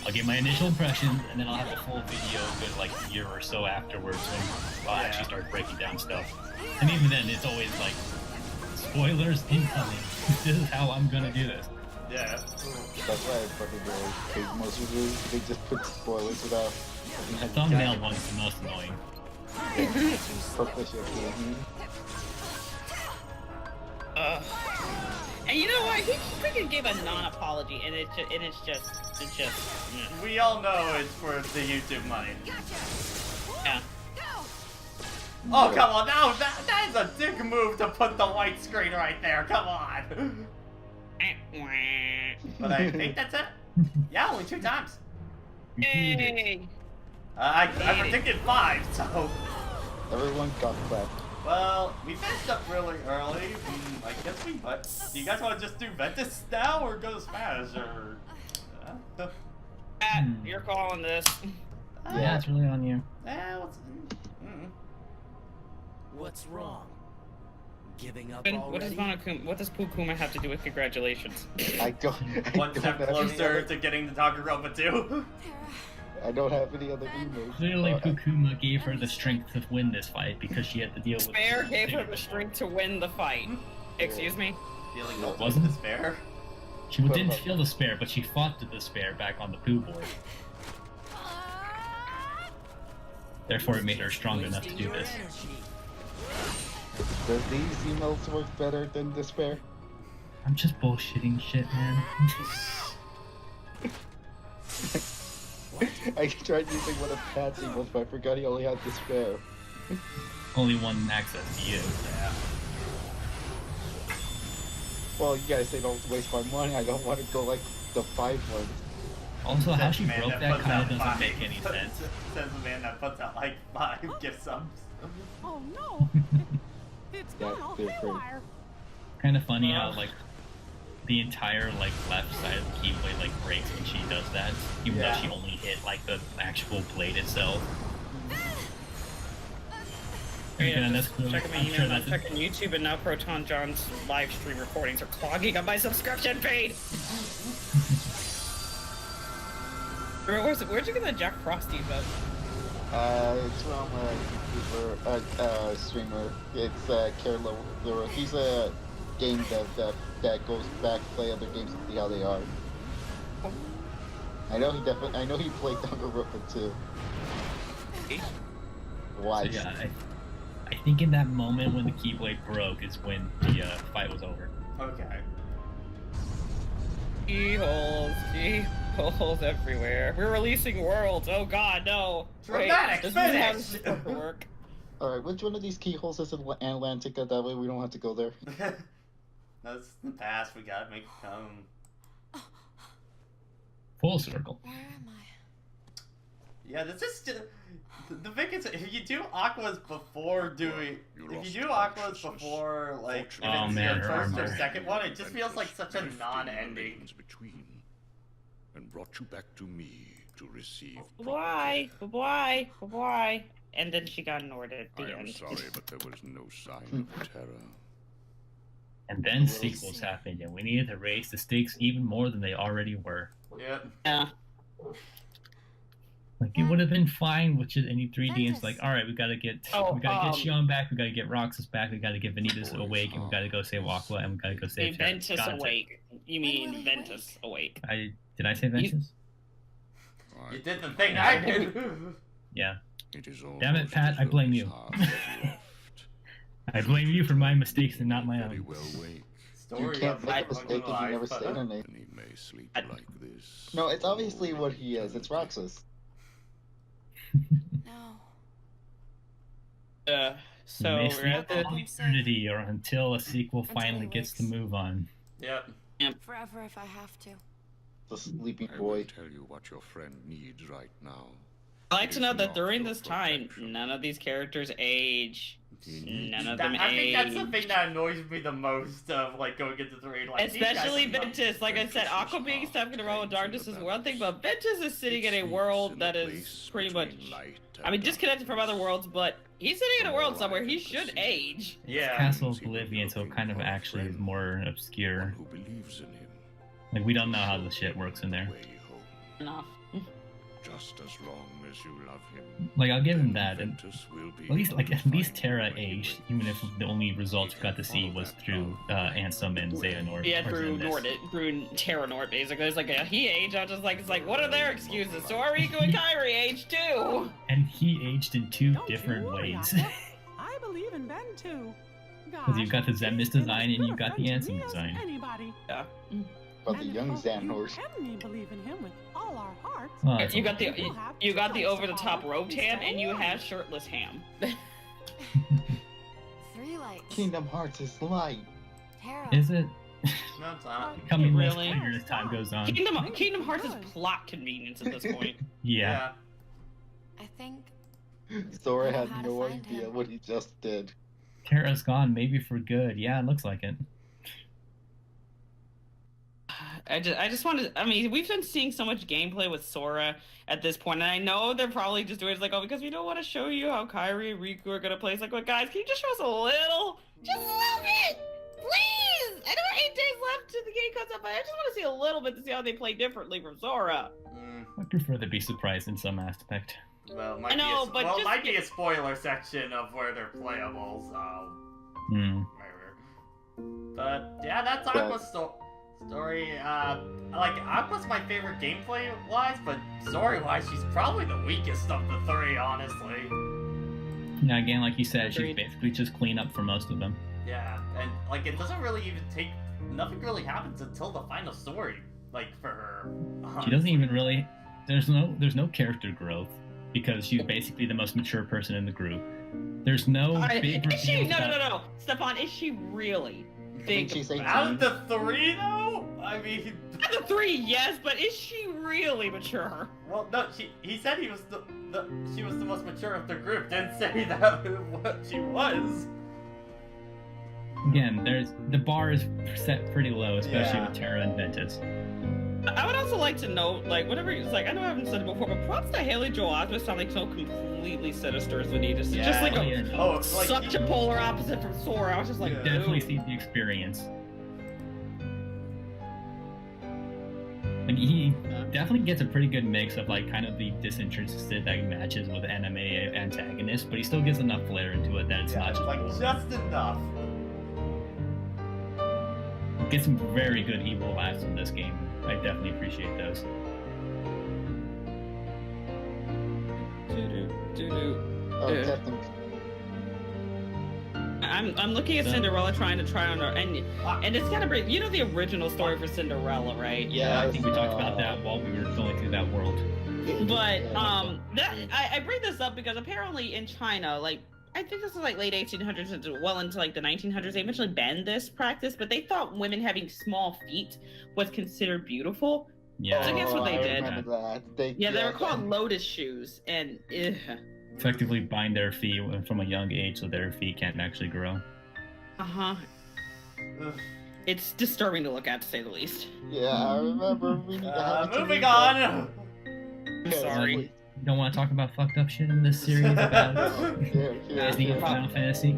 I'll give my initial impressions, and then I'll have a full video a good like year or so afterwards when I'll actually start breaking down stuff. And even then, it's always like, spoilers incoming. This is how I'm gonna do this. Yeah. That's why I fucking do because most reviews, they just put spoilers without. The thumbnail one is the most annoying. And you know what? He freaking gave a non-apology, and it's just. We all know it's for the YouTube money. Yeah. Oh, come on, now that is a dick move to put the white screen right there, come on! But I think that's it. Yeah, only 2 times. Hey! I predicted 5, so... Everyone got clapped. Well, we finished up really early. I guess but do you guys want to just do Ventus now, or go to Smash, or... You're calling this. Yeah, it's really on you. What's wrong? Giving up What does Pukuma have to do with congratulations? I don't. One step closer to getting the Danganronpa 2. I don't have any other emails. Clearly, Pukuma gave her the strength to win this fight because she had to deal with. Despair gave her the strength to win the fight. Excuse me? Feeling ultimate despair? She didn't feel despair, but she fought the despair back on the poo board. Therefore, it made her strong enough to do this. Does these emotes work better than despair? I'm just bullshitting shit, man. I tried using one of Pat's emotes, but I forgot he only had despair. Only one access to you. Yeah. Well, you guys say don't waste my money. I don't want to go like the 5 ones. Also, how she Man broke that puts kind out of doesn't 5. make any sense. Says the man that puts out like 5 gift subs. Oh no! It's Yeah, gone all they're pretty. haywire. Kind of funny how like the entire like left side of the keyblade like breaks when she does that, even though she only hit like the actual blade itself. Yeah, that's just checking my email, I'm checking YouTube, and now Proton John's live stream recordings are clogging up my subscription feed! Where'd you get that Jack Frosty about? It's from a YouTuber, streamer. It's Carlo. He's a game dev that goes back to play other games and see how they are. I know he played Danganronpa too. Why? So, yeah, I think in that moment when the keyblade broke is when the fight was over. Okay. Keyholes everywhere. We're releasing worlds. Oh god, no. Dramatic This finish! is how this is supposed to work. Alright, which one of these keyholes is in Atlantica? That way we don't have to go there. That's the past. We gotta make it come. Full circle. Where am I? Yeah, this is the thing is, if you do Aquas before doing, if you do Aquas before like if it's your first or second one, it just feels like such a non-ending. And brought you back to me to receive. Why? And then she got ignored at the end. I am sorry, but there was no sign of Terra. And then sequels happened, and we needed to raise the stakes even more than they already were. Yep. Yeah. Like it would have been fine with just any 3D. It's like, all right, we gotta get Shion back, we gotta get Roxas back, we gotta get Vanitas awake, and we gotta go save Aqua, and we gotta go save Terra. Ventus awake. You mean Ventus awake? Did I say Ventus? You did the thing I did. Yeah. Damn it, Pat! I blame you. I blame you for my mistakes and not my own. You can't make a mistake if you never stayed on it. No, it's obviously what he is. It's Roxas. No. So we're at the eternity, or until a sequel finally gets to move on. Yep. Forever if I have to. The sleeping boy. Tell you what your friend needs right now. I like to know that during this time, none of these characters age. None of them age. I think that's the thing that annoys me the most of like going into the raid. Like, especially Ventus. Like I said, Aqua being stuck in a realm of darkness is one thing, but Ventus is sitting in a world that is pretty much, I mean, disconnected from other worlds, but he's sitting in a world somewhere. He should age. Yeah. Castle Oblivion, so kind of actually is more obscure. Like we don't know how the shit works in there. Enough. Just as long as you love him. Like I'll give him that, and at least Terra aged, even if the only results we got to see was through Ansem and Xehanort. Yeah, through Terra Nord, basically. It's like he aged. I was just like, it's like, what are their excuses? So Riku and Kairi aged too. And he aged in two different ways. I believe in Ben too. Because you've got the Xemnas design and you've got the Ansem design. Anybody. Yeah. But the young Xehanort. We believe in him with all our hearts. Oh, you got the over the top robed ham, and you have shirtless ham. 3 lights. Kingdom Hearts is light. Terra. Is it? No, it's not. Becoming less Really? clear as time goes on. Kingdom Hearts is plot convenience at this point. Yeah. I think. Sora I know had how to no find idea him. what he just did. Terra's gone, maybe for good. Yeah, it looks like it. I just want to. I mean, we've been seeing so much gameplay with Sora at this point, and I know they're probably just doing it like, oh, because we don't want to show you how Kairi and Riku are gonna play. It's like, well, guys, can you just show us a little bit, please? I know 8 days left till the game comes up, but I just want to see a little bit to see how they play differently from Sora. I prefer to be surprised in some aspect. Well, it might be a spoiler section of where they're playable, so. Hmm. But yeah, that's Aqua's Story, like, Aqua's my favorite gameplay-wise, but story-wise, she's probably the weakest of the three, honestly. Yeah, again, like you said, she's basically just clean up for most of them. Yeah, and, like, it doesn't really even take... Nothing really happens until the final story, like, for her. She doesn't even really... There's no character growth, because she's basically the most mature person in the group. There's no big Is she? reveals No. Stefan, is she really? think she's 18. Out of the three, though? I mean... Out of the three, yes, but is she really mature? Well, no, he said he was she was the most mature of the group. Didn't say that what she was. Again, the bar is set pretty low, especially with Terra and Ventus. I would also like to note, like, whatever it's like, I know I haven't said it before, but props to Haley Joel Osment sounding so completely sinister as Vanitas. It's just like such a polar opposite from Sora. I was just like, definitely see the experience. Like, he definitely gets a pretty good mix of, like, kind of the disinterested, like, matches with anime antagonists, but he still gets enough flair into it that it's not just like just enough. Get some very good evil laughs in this game. I definitely appreciate those. Captain. I'm looking at Cinderella trying to try on her, and it's gotta be, you know, the original story for Cinderella, right? Yeah, I think we talked about that while we were going through that world. But I bring this up because apparently in China, like, I think this is like late 1800s and well into like the 1900s, they eventually banned this practice, but they thought women having small feet was considered beautiful. Yeah. So guess what they did? They were called lotus shoes, and effectively bind their feet from a young age so their feet can't actually grow. Uh-huh. It's disturbing to look at, to say the least. Yeah, I remember moving on! I'm sorry. You don't want to talk about fucked up shit in this series about Disney and Final Fantasy?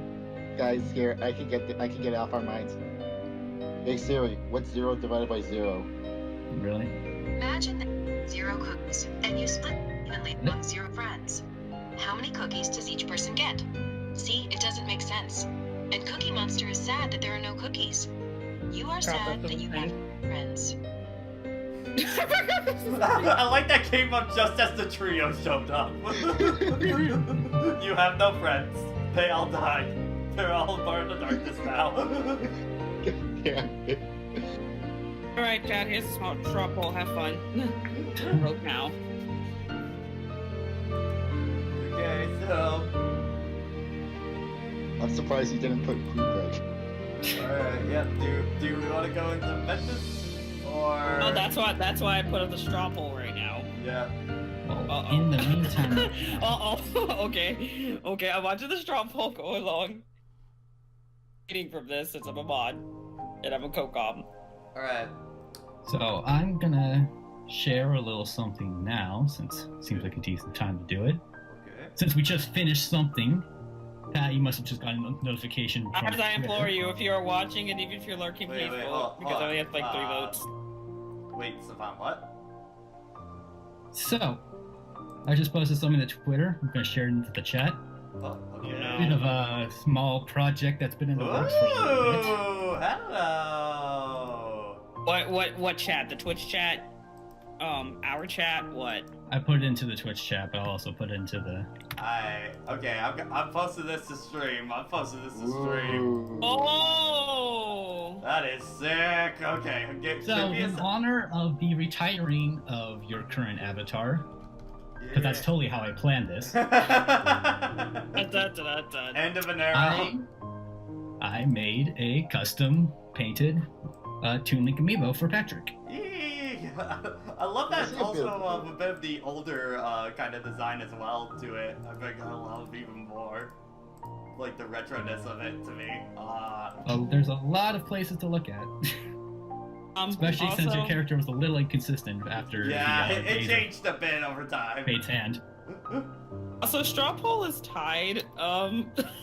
Guys, here, I can get it off our minds. Hey Siri, what's 0 divided by 0? Really? Imagine that 0 cookies, and you split evenly among 0 friends. How many cookies does each person get? See, it doesn't make sense. And Cookie Monster is sad that there are no cookies. You are sad that you have friends. I like that came up just as the trio showed up. You have no friends. They all died. They're all part of the darkness now. Alright, Chad, here's a small drop hole. Have fun. Broke now. Okay, so... I'm surprised you didn't put group break. Alright, yep. Do we want to go into Ventus? Or... Oh, that's why I put up the straw poll right now. Yeah. Well, in the meantime... Okay, I'm watching the straw poll go along. Eating from this since I'm a mod. And I'm a co-com. Alright. So, I'm gonna share a little something now, since it seems like a decent time to do it. Okay. Since we just finished something, Pat, you must have just gotten a notification from As I implore you, if you are watching and even if you're lurking, please vote, because I only have like 3 votes. Wait, Savant, what? So, I just posted something to Twitter. I'm gonna share it into the chat. Oh, okay. A bit of a small project that's been in the works for a little bit. Hello! What chat? The Twitch chat? Our chat? What? I put it into the Twitch chat, but I'll also put it into the... I'm posting this to stream. Oh! That is sick. Okay. So, in honor of the retiring of your current avatar, because that's totally how I planned this. End of an era. I made a custom painted Toon Link amiibo for Patrick. I love that it's also a bit of the older kind of design as well to it. I think I love even more like the retroness of it to me. There's a lot of places to look at. Especially since your character was a little inconsistent after it changed a bit over time. Fate's hand. So straw poll is tied.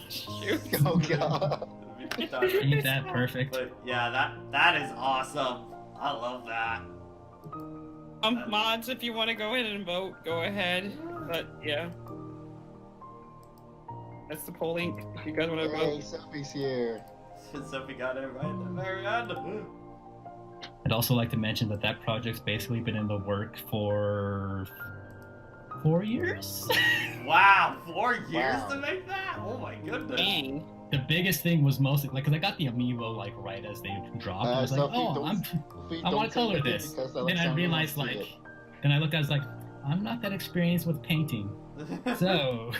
Shoot. Oh god. Ain't that perfect? But yeah, that is awesome. I love that. Mods, if you want to go in and vote, go ahead. But yeah, that's the poll link. If you guys want to vote. Sophie's here. Sophie got it right at the very end. I'd also like to mention that that project's basically been in the work for 4 years. Wow, 4 years Wow. to make that? Oh my goodness. Dang. The biggest thing was mostly like, cause I got the amiibo like right as they dropped. And I was like, Sophie, oh, I want to color this. Then I realized like, then I looked, I was like, I'm not that experienced with painting, so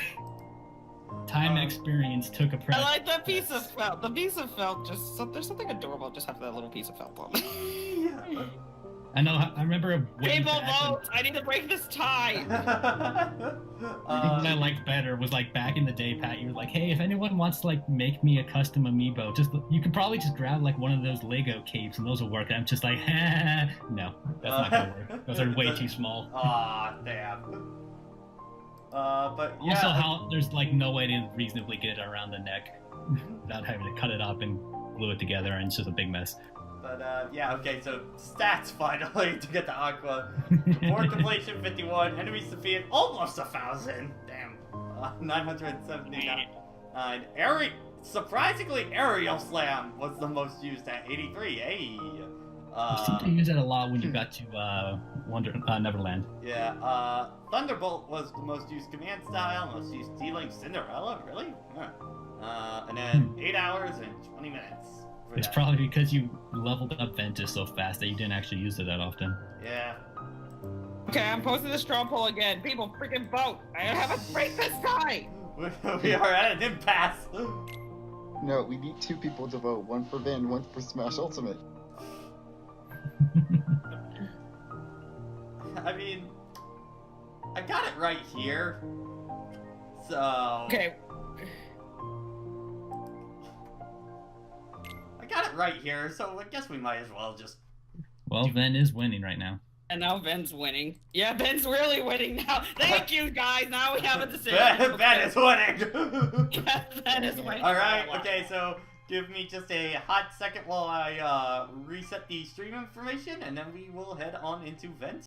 time and experience took a I price. like that piece of felt. The piece of felt there's something adorable just having that little piece of felt on it. I know. I remember way People back when- vote! I need to break this tie! what I liked better was like back in the day, Pat, you were like, hey, if anyone wants to like make me a custom amiibo, just you could probably just grab like one of those Lego capes and those will work. And I'm just like, no, that's not gonna work. Those are way too small. Aw, damn. But yeah. Also, how there's like no way to reasonably get it around the neck without having to cut it up and glue it together, and it's just a big mess. But yeah, okay, so stats finally to get to Aqua. Board completion 51, enemies defeated almost 1,000. Damn. 979. Surprisingly, Aerial Slam was the most used at 83. Hey. You seem to use that a lot when you got to Neverland. Yeah, Thunderbolt was the most used command style, most used dealing Cinderella, really? Huh. And then 8 hours and 20 minutes. It's probably because you leveled up Ventus so fast that you didn't actually use it that often. Yeah. Okay, I'm posting the straw poll again. People freaking vote! I have a break this tie! We are at an impasse. No, we need 2 people to vote. One for Vin, one for Smash Ultimate. I mean, I got it right here. So. Okay. I got it right here, so I guess we might as well just. Well, Ven is winning right now. And now Ben's winning. Yeah, Ben's really winning now. Thank you, guys. Now we have a decision. Ben is winning. Yeah, Ben is winning. Alright, okay, so give me just a hot second while I reset the stream information, and then we will head on into Ventus.